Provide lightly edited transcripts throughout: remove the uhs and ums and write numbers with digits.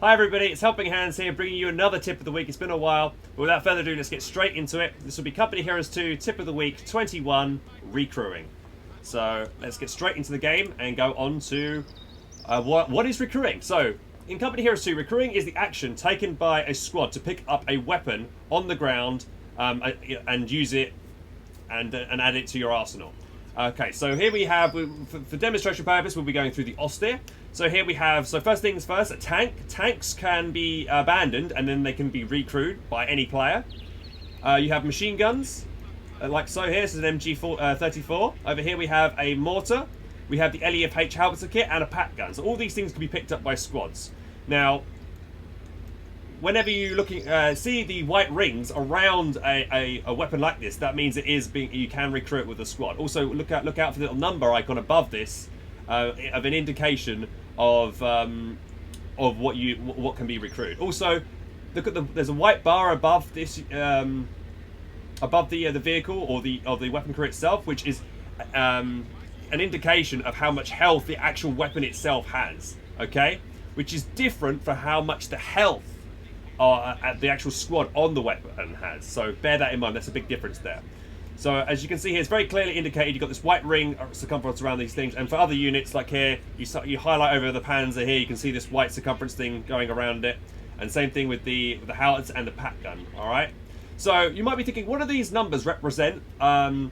Hi everybody, it's HelpingHans here, bringing you another tip of the week. It's been a while, but without further ado, let's get straight into it. This will be Company Heroes 2, Tip of the Week 21, Recrewing. So let's get straight into the game and go on to what is recrewing. So in Company Heroes 2, recrewing is the action taken by a squad to pick up a weapon on the ground and use it and add it to your arsenal. Okay, so here we have, for demonstration purpose, we'll be going through the austere. So here we have, so first things first, a tank. Tanks can be abandoned and then they can be recrewed by any player. You have machine guns, like so here. This is an MG34. Over here we have a mortar. We have the LEFH howitzer kit and a pack gun. So all these things can be picked up by squads. Now, whenever you see the white rings around a weapon like this, that means you can recruit with a squad. Also, look out for the little number icon above this of an indication of what can be recruited. Also, look at there's a white bar above this above the vehicle or the weapon crew itself, which is an indication of how much health the actual weapon itself has. Okay, which is different for how much the health the actual squad on the weapon has. So bear that in mind. That's a big difference there. So as you can see here, it's very clearly indicated. You've got this white ring circumference around these things, and for other units like here, you highlight over the Panzer here. You can see this white circumference thing going around it, and same thing with the howitzer and the pack gun. All right. So you might be thinking, what do these numbers represent on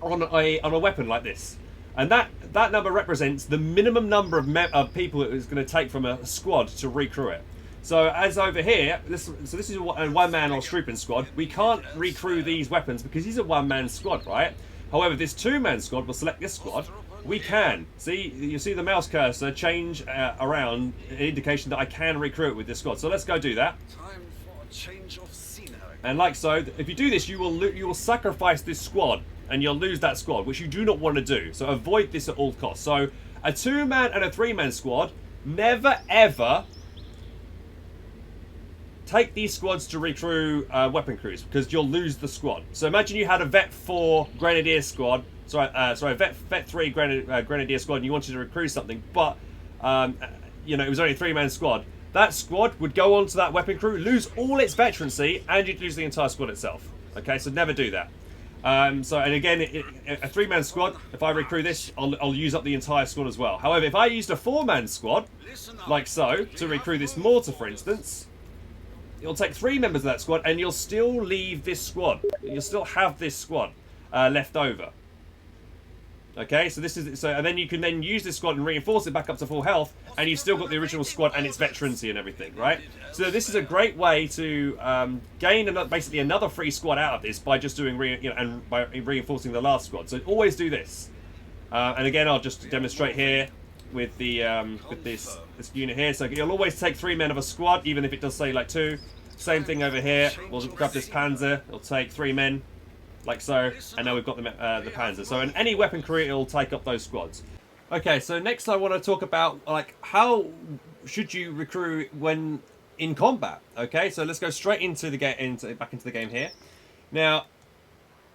a weapon like this? And that number represents the minimum number of people it is going to take from a squad to recrew it. So as over here, this is a one-man or Strooping squad. We can't recrew these weapons because he's a one-man squad, right? However, this two-man squad will select this squad. We can. See, you see the mouse cursor change around, an indication that I can recruit it with this squad. So let's go do that. Time for a change of scenery. And like so, if you do this, you will sacrifice this squad and you'll lose that squad, which you do not want to do. So avoid this at all costs. So a two-man and a three-man squad, never ever take these squads to recrew weapon crews because you'll lose the squad. So imagine you had a Vet 4 Grenadier squad, Vet 3 Grenadier squad, and you wanted to recruit something, but it was only a three-man squad. That squad would go onto that weapon crew, lose all its veterancy, and you'd lose the entire squad itself. Okay, so never do that. And again, a three-man squad, if I recruit this, I'll use up the entire squad as well. However, if I used a four-man squad, like so, to recruit this mortar, for instance, you'll take 3 members of that squad, and you'll still leave this squad. You'll still have this squad left over. Okay, so and then you can then use this squad and reinforce it back up to full health, and you've still got the original squad and its veterancy and everything, right? So this is a great way to gain basically another free squad out of this by just doing by reinforcing the last squad. So always do this. And again, I'll just demonstrate here with the with this unit here. So you'll always take 3 men of a squad, even if it does say like 2. Same thing over here. We'll grab this Panzer. It'll take 3 men, like so, and now we've got the Panzer. So in any weapon crew, it'll take up those squads. Okay, so next I want to talk about how should you recruit when in combat. Okay, so let's go straight into the game, back into the game here. Now,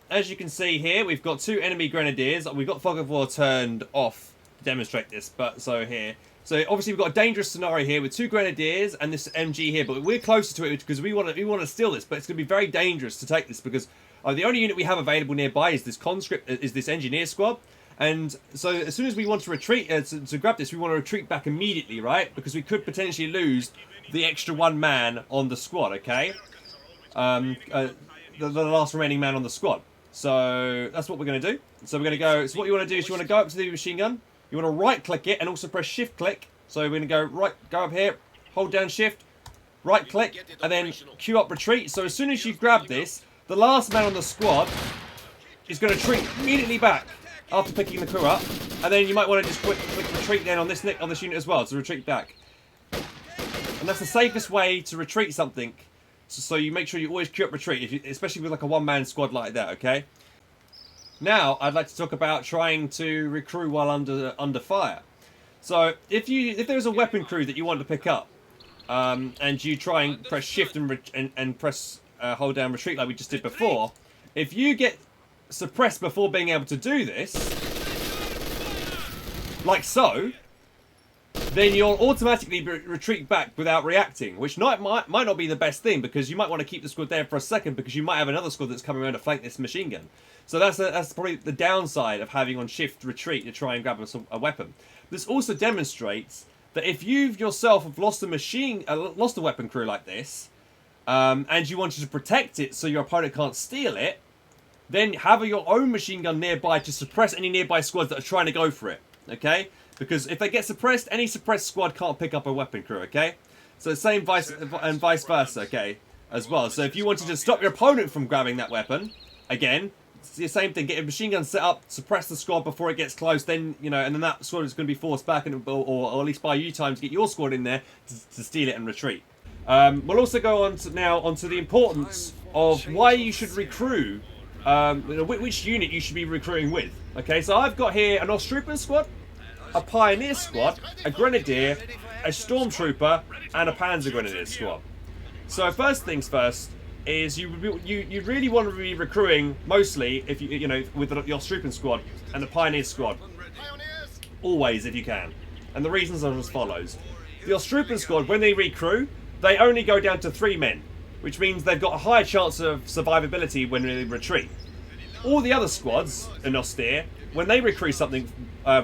as you can see here, we've got 2 enemy grenadiers. We've got Fog of War turned off to demonstrate this, but so here. So obviously we've got a dangerous scenario here with 2 grenadiers and this MG here, but we're closer to it because we want to steal this, but it's going to be very dangerous to take this because the only unit we have available nearby is this conscript, is this engineer squad. And so as soon as we want to retreat, to grab this, we want to retreat back immediately, right? Because we could potentially lose the extra 1 man on the squad, okay? The last remaining man on the squad. So that's what we're going to do. So we're going to go, so what you want to do is you want to go up to the machine gun. You want to right click it and also press shift click. So we're going to go up here, hold down shift, right click, and then queue up retreat. So as soon as you grab this, the last man on the squad is going to retreat immediately back after picking the crew up. And then you might want to just click retreat then on this unit as well to retreat back. And that's the safest way to retreat something. So you make sure you always queue up retreat, especially with like a 1-man squad like that, okay? Now, I'd like to talk about trying to recruit while under fire. So, if there's a weapon crew that you want to pick up, and you try and press shift and press hold down retreat like we just did before, if you get suppressed before being able to do this, like so, then you'll automatically retreat back without reacting, which might not be the best thing, because you might want to keep the squad there for a second, because you might have another squad that's coming around to flank this machine gun. So that's probably the downside of having on shift retreat to try and grab a weapon. This also demonstrates that if you yourself have lost a weapon crew like this, and you wanted to protect it so your opponent can't steal it, then have your own machine gun nearby to suppress any nearby squads that are trying to go for it. Okay? Because if they get suppressed, any suppressed squad can't pick up a weapon crew. Okay? So same vice versa. Okay? As well. So if you wanted to stop your opponent from grabbing that weapon, again, it's the same thing. Get a machine gun set up, suppress the squad before it gets close. Then and then that squad is going to be forced back, or at least buy you time to get your squad in there to steal it and retreat. We'll also go on onto the importance of why you should recrew, which unit you should be recruiting with. Okay, so I've got here an Osttrooper squad, a Pioneer squad, a Grenadier, a Stormtrooper, and a Panzer Grenadier squad. So first things first is you really want to be recruiting mostly if you with the Osttrooper squad and the Pioneer squad, always if you can. And the reasons are as follows: the Osttrooper squad, when they recrew, they only go down to 3 men, which means they've got a higher chance of survivability when they retreat. All the other squads in Austere, when they recruit something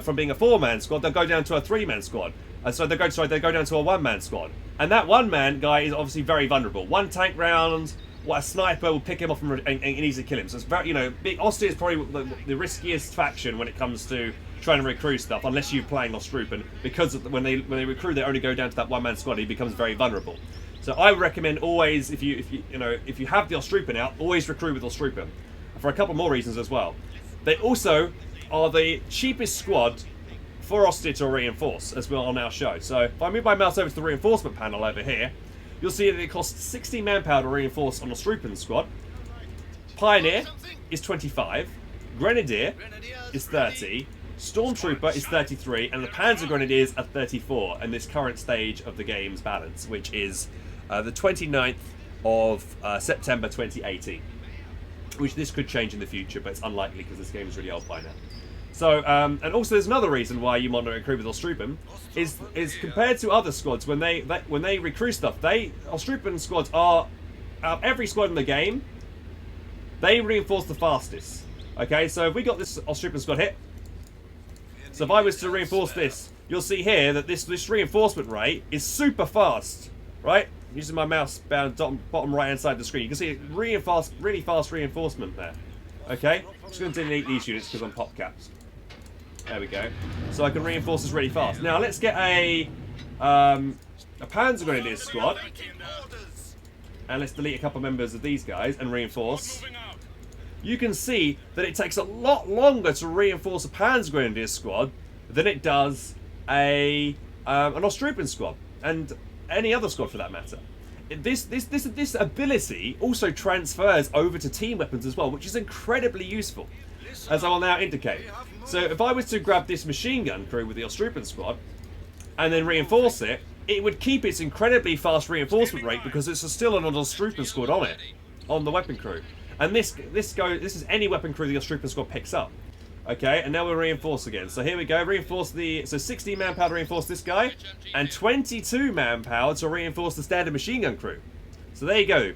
from being a 4-man squad, they'll go down to a 3-man squad. So they go down to a 1-man squad. And that 1-man guy is obviously very vulnerable. One tank round, a sniper will pick him off and easily kill him. So it's very, Austere is probably the riskiest faction when it comes to trying to recruit stuff, unless you're playing Osttrooper, because when they recruit, they only go down to that 1-man squad. He becomes very vulnerable. So I would recommend always, if you have the Osttrooper now, always recruit with Osttrooper, for a couple more reasons as well. They also are the cheapest squad for Austere to reinforce, as we'll now show. So if I move my mouse over to the reinforcement panel over here, you'll see that it costs 60 manpower to reinforce on Osttrooper squad. Pioneer is 25, Grenadier is 30, Stormtrooper is 33, and the Panzer Grenadiers are 34 in this current stage of the game's balance, which is the 29th of September 2018. Which this could change in the future, but it's unlikely because this game is really old by now. So, and also there's another reason why you want to recruit with Osttrooper is compared to other squads, when they recruit stuff, Osttrooper squads are, out of every squad in the game, they reinforce the fastest. Okay, so if we got this Osttrooper squad hit, so if I was to reinforce this, you'll see here that this reinforcement rate is super fast, right? Using my mouse bottom right hand side of the screen, you can see really fast reinforcement there. Okay, I'm just going to delete these units because I'm pop caps. There we go. So I can reinforce this really fast. Now let's get a Panzer Grenadier squad, and let's delete a couple members of these guys and reinforce. You can see that it takes a lot longer to reinforce a Panzer Grenadier squad than it does an Osttrooper squad, and any other squad for that matter. This ability also transfers over to team weapons as well, which is incredibly useful, as I will now indicate. So if I was to grab this machine gun crew with the Osttrooper squad and then reinforce it, it would keep its incredibly fast reinforcement rate because it's still an Osttrooper squad on it, on the weapon crew. And this is any weapon crew the Osttrooper squad picks up. Okay, and now we'll reinforce again. So here we go, so 60 manpower to reinforce this guy, and 22 manpower to reinforce the standard machine gun crew. So there you go,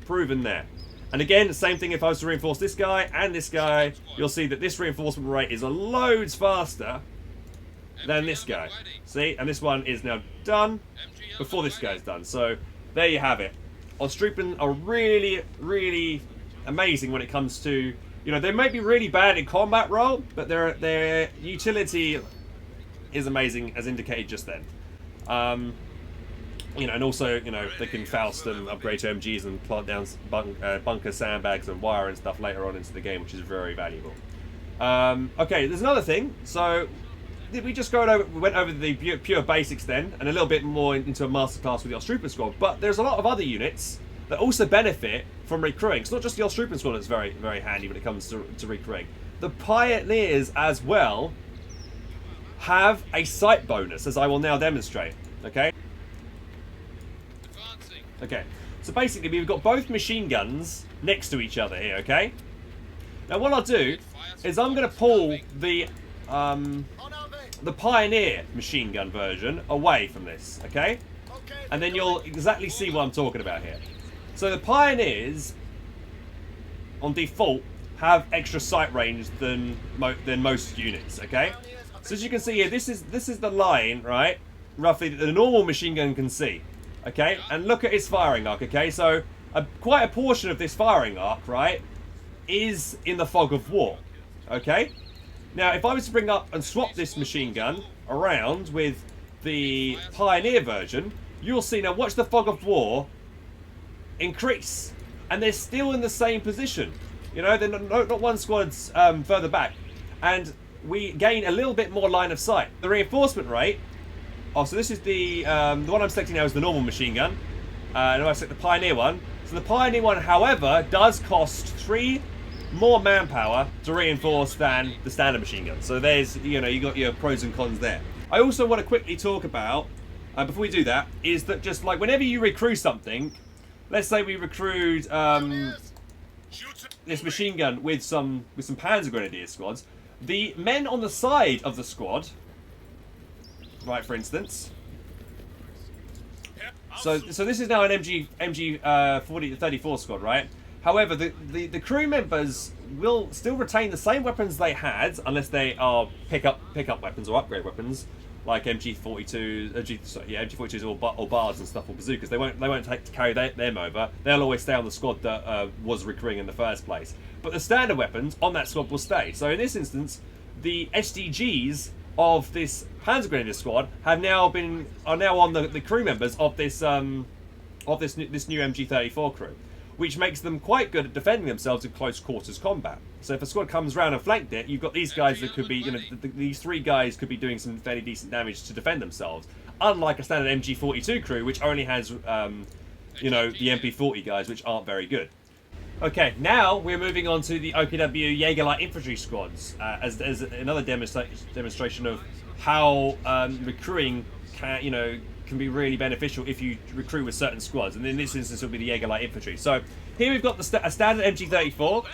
proven there. And again, the same thing if I was to reinforce this guy and this guy, you'll see that this reinforcement rate is loads faster than this guy. See, and this one is now done before this guy's done. So there you have it. Osttrooper are really, really amazing when it comes to, they may be really bad in combat role, but their utility is amazing, as indicated just then. And also, they can Faust and upgrade to MGs and plant down bunker sandbags and wire and stuff later on into the game, which is very valuable. Okay, there's another thing. So we just went over the pure basics then, and a little bit more into a masterclass with the Osttrooper squad. But there's a lot of other units that also benefit from recrewing. It's not just the Osttrooper squad that's very, very handy when it comes to recrewing. The Pioneers as well have a sight bonus, as I will now demonstrate. Okay. Okay. So basically, we've got both machine guns next to each other here. Okay. Now what I'll do is I'm going to pull the the Pioneer machine gun version away from this, okay? And then you'll exactly see what I'm talking about here. So the Pioneers, on default, have extra sight range than most units, okay? So as you can see here, this is the line, right? Roughly that the normal machine gun can see, okay? And look at its firing arc, okay? So quite a portion of this firing arc, right, is in the fog of war, okay? Now, if I was to bring up and swap this machine gun around with the Pioneer version, you'll see, now watch the fog of war increase. And they're still in the same position. You know, they're not one squad's further back. And we gain a little bit more line of sight. The reinforcement rate, oh, so this is the one I'm selecting now is the normal machine gun. And I select the Pioneer one. So the Pioneer one, however, does cost 3 more manpower to reinforce than the standard machine gun. So there's, you know, you got your pros and cons there. I also want to quickly talk about, before we do that, is that just like whenever you recruit something, let's say we recruit this machine gun with some Panzer Grenadier squads, the men on the side of the squad, right, for instance. So this is now an MG 34 squad, right? However, the crew members will still retain the same weapons they had, unless they are pickup weapons or upgrade weapons, like MG42s or bars and stuff, or bazookas. They won't carry them over. They'll always stay on the squad that was recruiting in the first place. But the standard weapons on that squad will stay. So in this instance, the SDGs of this Panzer Grenadier squad are now on the crew members of this new MG34 crew, which makes them quite good at defending themselves in close quarters combat. So if a squad comes around and flanked it, you've got these guys that could be, you know, these 3 guys could be doing some fairly decent damage to defend themselves. Unlike a standard MG42 crew, which only has, you know, the MP40 guys, which aren't very good. Okay, now we're moving on to the OPW Jaeger Light Infantry squads, as another demonstration of how recruiting can be really beneficial if you recruit with certain squads, and in this instance it'll be the Jaeger Light Infantry. So here we've got a standard MG34.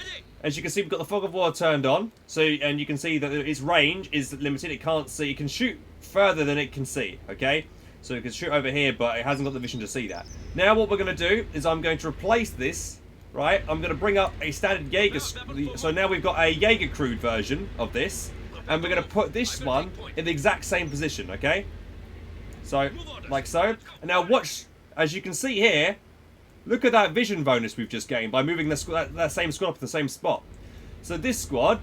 As you can see, we've got the fog of war turned on. So, and you can see that its range is limited. It can't see. It can shoot further than it can see. Okay, so it can shoot over here, but it hasn't got the vision to see that. Now what we're going to do is I'm going to replace this. Right, I'm going to bring up a standard Jaeger. So now we've got a Jaeger crewed version of this, and we're going to put this one in the exact same position. Okay. So, like so. And now watch, as you can see here, look at that vision bonus we've just gained by moving that same squad up to the same spot. So this squad,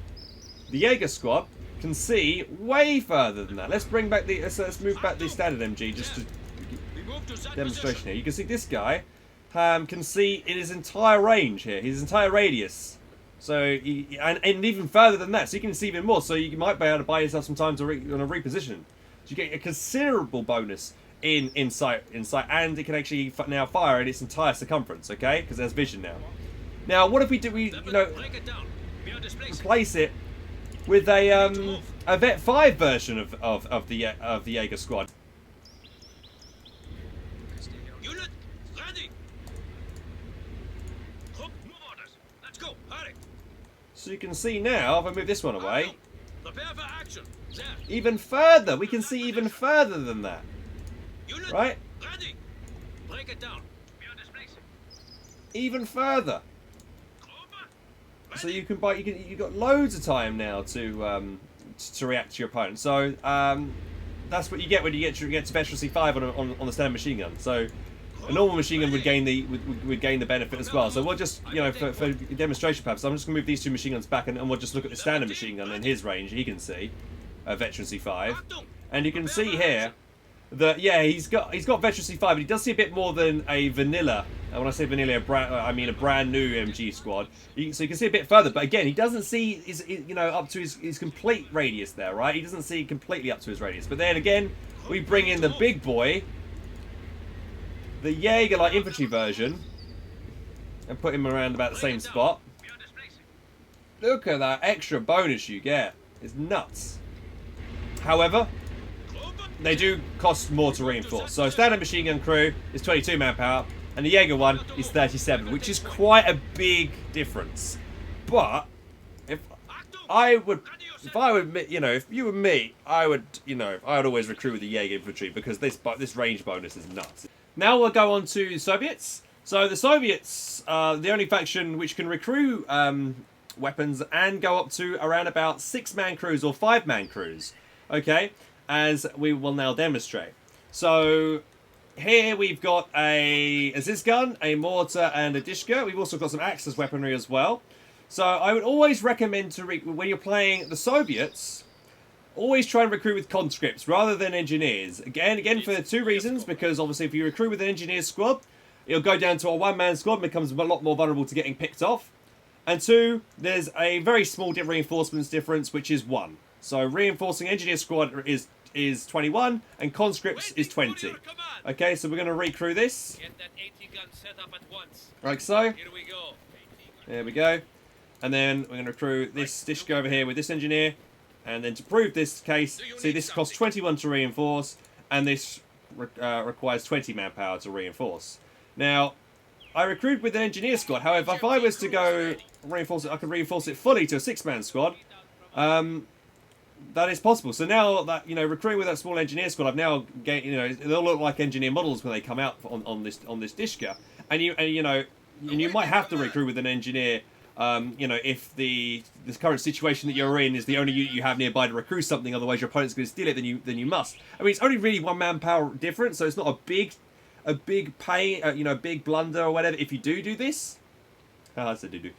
the Jaeger squad, can see way further than that. Let's bring back let's move back the standard MG just to demonstration here. You can see this guy can see in his entire range here, his entire radius. So, and even further than that, so you can see even more. So you might be able to buy yourself some time to on a reposition. So you get a considerable bonus in sight, and it can actually now fire in its entire circumference, okay? Because there's vision now. Now, what if we replace it with a Vet 5 version of the Jaeger squad? Unit ready. Move orders. Let's go. Hurry. So you can see now, if I move this one away, prepare for action. There. Even further. We can see even further than that. Unit right? Ready. Break it down. We are displacing. Even further. So you can buy. You've got loads of time now to react to your opponent. So that's what you get when you get to Veterancy 5 on the standard machine gun. So a normal machine gun would gain the benefit as well. So we'll just, you know, for demonstration purposes, I'm just going to move these 2 machine guns back, and we'll just look at the standard machine gun and his range. He can see Veterancy 5, and you can see here that, yeah, he's got Veterancy 5, but he does see a bit more than a vanilla. And when I say vanilla, I mean a brand new MG squad. So you can see a bit further, but again, he doesn't see up to his complete radius there, right? He doesn't see completely up to his radius. But then again, we bring in the big boy, the Jaeger Light Infantry version, and put him around about the same spot. Look at that extra bonus you get. It's nuts. However, they do cost more to reinforce. So standard machine gun crew is 22 manpower, and the Jaeger one is 37, which is quite a big difference. But if I would if I would, you know, if you were me, I would, you know, I would always recruit with the Jaeger infantry because this range bonus is nuts. Now we'll go on to Soviets. So the Soviets are the only faction which can recruit weapons and go up to around about 6-man crews or 5-man crews. Okay, as we will now demonstrate. So here we've got a Ziz gun, a mortar, and a dishka. We've also got some Axis weaponry as well. So I would always recommend to when you're playing the Soviets, always try and recruit with conscripts rather than engineers. Again for 2 reasons. Because obviously if you recruit with an engineer squad, it'll go down to a 1-man squad and becomes a lot more vulnerable to getting picked off. And 2, there's a very small reinforcements difference, which is 1. So reinforcing engineer squad is 21 and conscripts is 20. Okay, so we're going to recrew this. Get that 80 gun set up at once. Like so. Here we go. There we go. And then we're going to recruit this dishka over here with this engineer. And then to prove this case, see this costs 21 to reinforce, and this requires 20 manpower to reinforce. Now, I recruit with an engineer squad. However, if I was to go reinforce it, I could reinforce it fully to a 6-man squad. That is possible. So now that, you know, recruiting with that small engineer squad, I've now gained, you know, they'll look like engineer models when they come out on this dishka. And you might have to recruit with an engineer. You know, if this current situation that you're in is the only unit you have nearby to recruit something, otherwise your opponent's going to steal it, then you must. I mean, it's only really 1 manpower difference, so it's not a big pain, you know, big blunder or whatever if you do this. Oh, that's a do-do.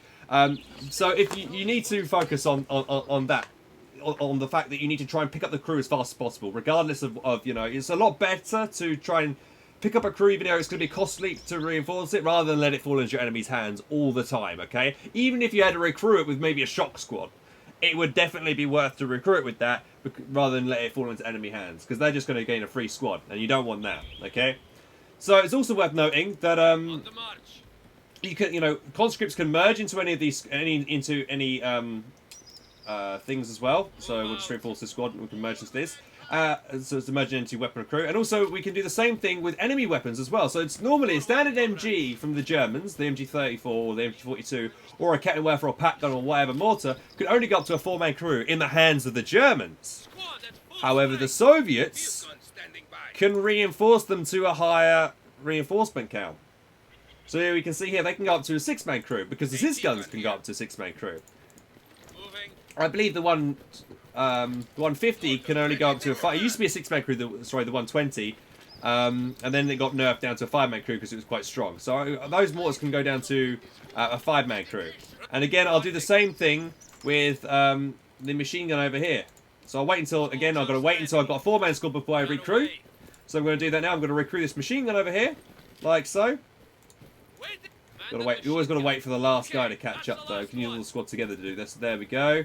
So if you need to focus on that, on the fact that you need to try and pick up the crew as fast as possible, regardless of you know, it's a lot better to try and pick up a crew even though it's going to be costly to reinforce it, rather than let it fall into your enemy's hands all the time, okay? Even if you had to recruit it with maybe a shock squad, it would definitely be worth to recruit with that rather than let it fall into enemy hands, because they're just going to gain a free squad, and you don't want that, okay? So it's also worth noting that you can, you know, conscripts can merge into any of these, things as well. So we'll just reinforce this squad and we can merge into this. So it's merging into weapon recruit, and also we can do the same thing with enemy weapons as well. So it's normally a standard MG from the Germans, the MG34 or the MG42, or a Kettenwerfer or Pack gun or whatever mortar, could only go up to a 4-man crew in the hands of the Germans. However, the Soviets can reinforce them to a higher reinforcement count. So here we can see here they can go up to a 6-man crew because the Ziz guns can go up to a 6-man crew. I believe the 150 can only go up to a 5. It used to be a 6-man crew. The 120, and then it got nerfed down to a 5-man crew because it was quite strong. So those mortars can go down to a 5-man crew. And again, I'll do the same thing with the machine gun over here. So I'll wait until I've got to wait until I've got a 4-man squad before I recruit. So I'm going to do that now. I'm going to recruit this machine gun over here, like so. Got to wait. You always got to wait for the last guy to catch up, though. Can use all the squad together to do this. There we go.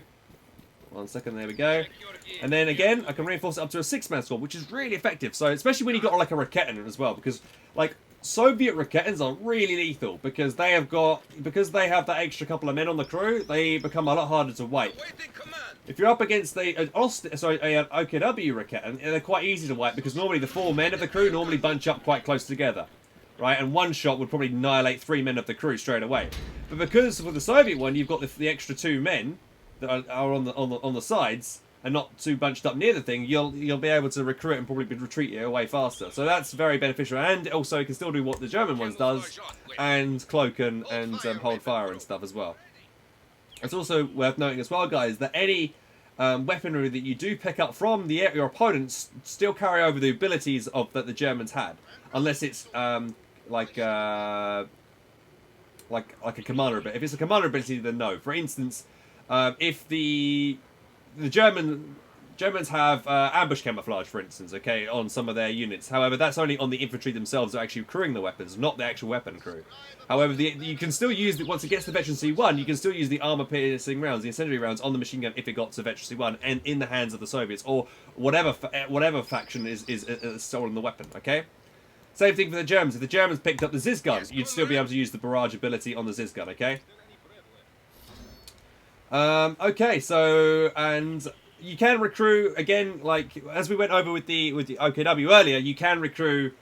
1 second, there we go. And then again, I can reinforce it up to a 6-man squad, which is really effective. So especially when you got like a Raketin as well, because like Soviet Raketins are really lethal because they have that extra couple of men on the crew. They become a lot harder to wipe. If you're up against an OKW Raketin, they're quite easy to wipe because normally the 4 men of the crew normally bunch up quite close together, right? And 1 shot would probably annihilate 3 men of the crew straight away. But because with the Soviet one, you've got the extra 2 men that are on the sides and not too bunched up near the thing, you'll be able to recruit and probably retreat it away faster. So that's very beneficial, and also you can still do what the German ones does, and cloak and hold fire and stuff as well. It's also worth noting as well, guys, that any weaponry that you do pick up from your opponents still carry over the abilities that the Germans had, unless it's like a commander ability. If it's a commander ability, then no. For instance, if the Germans have ambush camouflage, for instance, okay, on some of their units. However, that's only on the infantry themselves that are actually crewing the weapons, not the actual weapon crew. However, you can still use, once it gets to Veteran C1, you can still use the armor-piercing rounds, the incendiary rounds, on the machine gun if it got to Veteran C1 and in the hands of the Soviets, or whatever faction is stolen the weapon, okay? Same thing for the Germans. If the Germans picked up the Ziz guns, you'd still be able to use the barrage ability on the Ziz gun, okay? Okay, so, and you can recruit, again, like, as we went over with the OKW earlier, you can recruit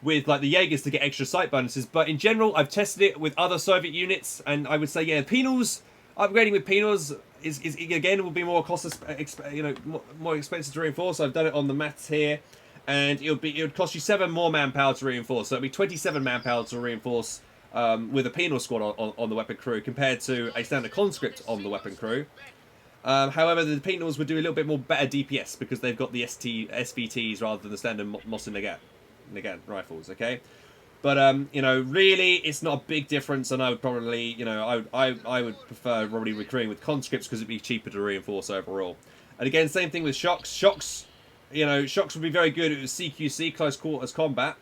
with, like, the Jaegers to get extra sight bonuses, but in general, I've tested it with other Soviet units, and I would say, yeah, penals Upgrading with penals is again will be more more expensive to reinforce. So I've done it on the maths here, and it would cost you 7 more manpower to reinforce. So it'd be 27 manpower to reinforce with a penal squad on the weapon crew compared to a standard conscript on the weapon crew. However, the penals would do a little bit more better DPS because they've got the SVTs rather than the standard Moss and Nagant rifles. Okay. But really, it's not a big difference, and I would probably, I would prefer probably recruiting with conscripts because it'd be cheaper to reinforce overall. And again, same thing with shocks. Shocks would be very good at CQC, close quarters combat.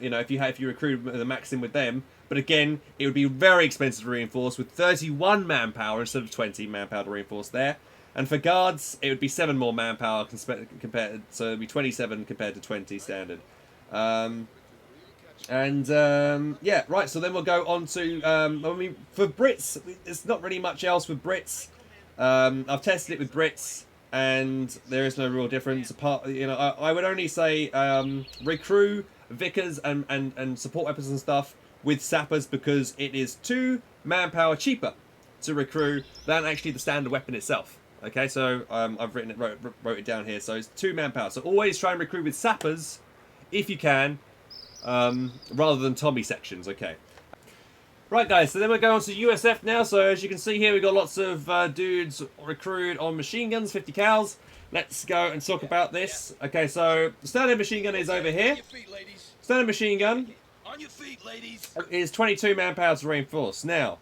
If you recruit the max in with them. But again, it would be very expensive to reinforce with 31 manpower instead of 20 manpower to reinforce there. And for guards, it would be 7 more manpower compared, so it'd be 27 compared to 20 standard. Yeah, right, so then we'll go on to, for Brits, there's not really much else with Brits. I've tested it with Brits, and there is no real difference. Apart, I would only say recrew, vicars, and support weapons and stuff with sappers because it is 2 manpower cheaper to recrew than actually the standard weapon itself. Okay, so I've wrote it down here, so it's 2 manpower. So always try and recruit with sappers if you can. Rather than Tommy sections, okay. Right, guys, so then we'll go on to USF now. So as you can see here, we've got lots of dudes recruited on machine guns, 50 cals. Let's go and talk about this. Okay, so the standard machine gun is over here. Standard machine gun is 22 manpower to reinforce. Now,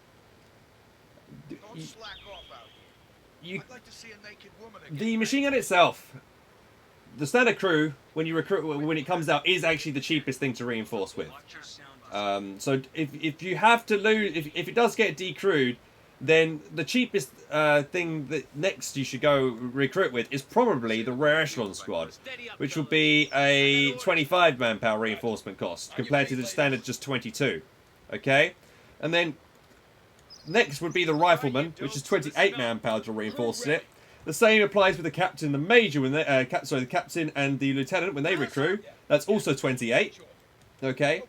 the machine gun itself, the standard crew, when it comes out, is actually the cheapest thing to reinforce with. So if you have to lose, if it does get decrewed, then the cheapest thing that next you should go recruit with is probably the rare echelon squad, which will be a 25 manpower reinforcement cost compared to the standard just 22. Okay, and then next would be the rifleman, which is 28 manpower to reinforce it. The same applies with the captain, the major, when they, the captain and the lieutenant when they recruit. That's also 28. Okay.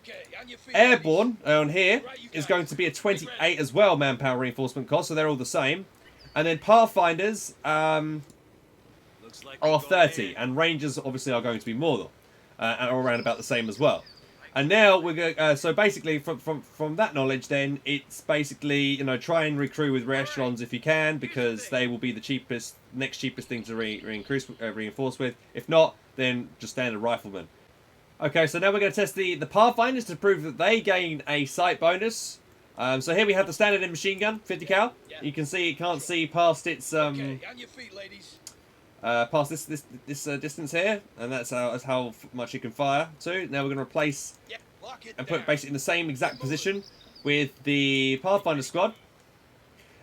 Airborne on here is going to be a 28 as well manpower reinforcement cost, so they're all the same. And then Pathfinders are 30, and Rangers obviously are going to be more though, and are around about the same as well. And now we're going. So basically, from that knowledge, then it's basically try and recruit with rare echelons if you can, because they will be the next cheapest thing to reinforce with. If not, then just standard riflemen. Okay, so now we're going to test the Pathfinders to prove that they gain a sight bonus. So here we have the standard in machine gun, 50 cal. You can see it can't see past its past this distance here, and that's how much you can fire to. Now we're going to replace and put it basically in the same exact position with the Pathfinder squad,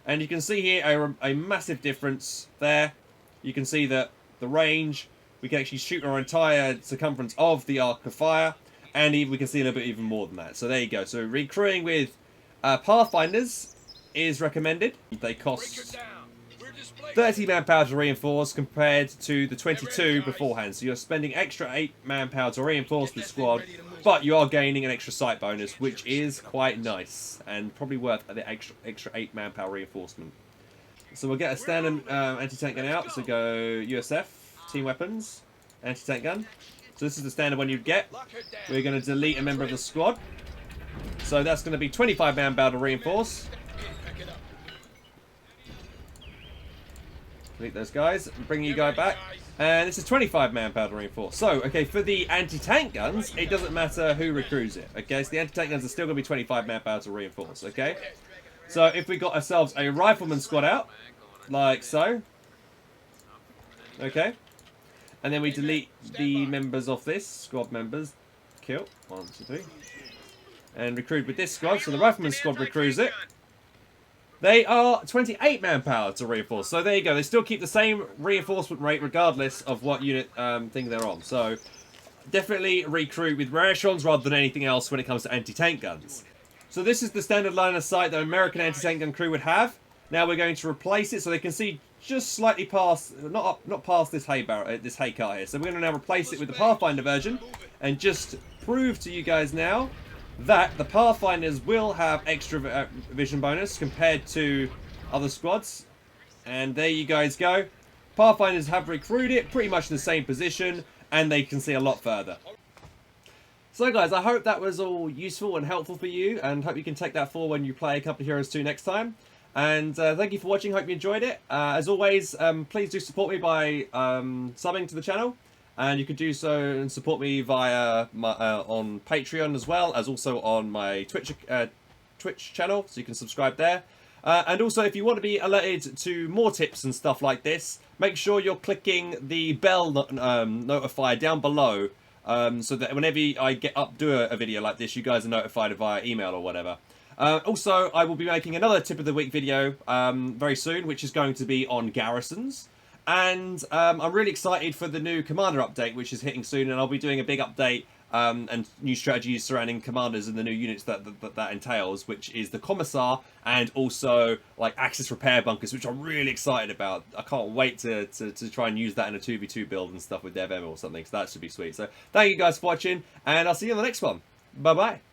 and you can see here a massive difference there. You can see that the range, we can actually shoot our entire circumference of the arc of fire, and we can see a little bit even more than that. So there you go. So recrewing with Pathfinders is recommended. They cost 30 manpower to reinforce compared to the 22 beforehand. So you're spending extra 8 manpower to reinforce the squad, but you are gaining an extra sight bonus, which is quite nice and probably worth the extra 8 manpower reinforcement. So we'll get a standard anti-tank gun out. So go USF, team weapons, anti-tank gun. So this is the standard one you'd get. We're going to delete a member of the squad. So that's going to be 25 manpower to reinforce. Delete those guys, bring you guys back. And this is 25 manpower to reinforce. So, okay, for the anti-tank guns, it doesn't matter who recruits it. Okay, so the anti-tank guns are still going to be 25 manpower to reinforce. Okay, so if we got ourselves a rifleman squad out, like so. Okay, and then we delete the members of this squad members. Kill 1, 2, 3, and recruit with this squad. So the rifleman squad recruits it. They are 28 manpower to reinforce. So there you go. They still keep the same reinforcement rate regardless of what unit thing they're on. So definitely recruit with rare echelons rather than anything else when it comes to anti-tank guns. So this is the standard line of sight that American anti-tank gun crew would have. Now we're going to replace it so they can see just slightly past, not past this hay cart here. So we're going to now replace it with the Pathfinder version and just prove to you guys now that the Pathfinders will have extra vision bonus compared to other squads. And there you guys go. Pathfinders have recruited it pretty much in the same position, and they can see a lot further. So guys, I hope that was all useful and helpful for you, and hope you can take that forward when you play Company Heroes 2 next time. And thank you for watching, hope you enjoyed it. As always, please do support me by subbing to the channel. And you can do so and support me via my, on Patreon as well, as also on my Twitch channel, so you can subscribe there. And also, if you want to be alerted to more tips and stuff like this, make sure you're clicking the bell notifier down below, so that whenever I do a video like this, you guys are notified via email or whatever. Also, I will be making another tip of the week video very soon, which is going to be on garrisons. And I'm really excited for the new commander update, which is hitting soon, and I'll be doing a big update and new strategies surrounding commanders and the new units that entails, which is the commissar and also like axis repair bunkers, which I'm really excited about. I can't wait to try and use that in a 2v2 build and stuff with DevM or something, so that should be sweet. So thank you guys for watching, and I'll see you in the next one. Bye bye.